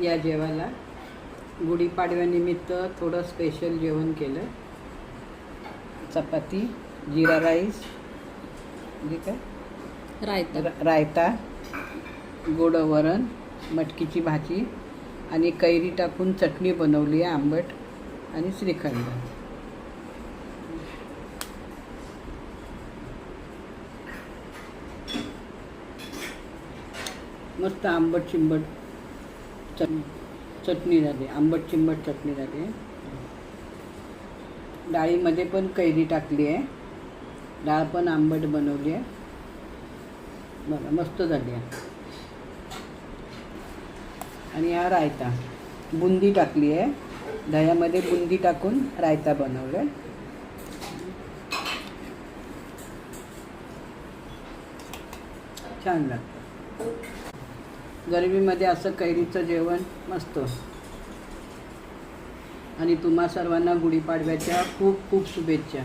या जेवायला गुढीपाडव्यानिमित्त थोडं स्पेशल जेवण केलं. चपाती, जीरा राईस, म्हणजे काय रायता, गोड वरण, मटकीची भाजी आणि कैरी टाकून चटणी बनवली आहे आंबट, आणि श्रीखंड. मस्त आंबट चिंबट चटणी झाली, आंबट चिंबट चटणी झाली. डाळीमध्ये पण कैरी टाकली आहे, डाळ पण आंबट बनवली आहे. बघा मस्त झाली आहे. आणि हा रायता, बुंदी टाकली आहे, दह्यामध्ये बुंदी टाकून रायता बनवलं आहे. छान लागतं. गरमीमध्ये असं कैरीचं जेवण मस्त. आणि तुम्हा सर्वांना गुढीपाडव्याच्या खूप खूप शुभेच्छा.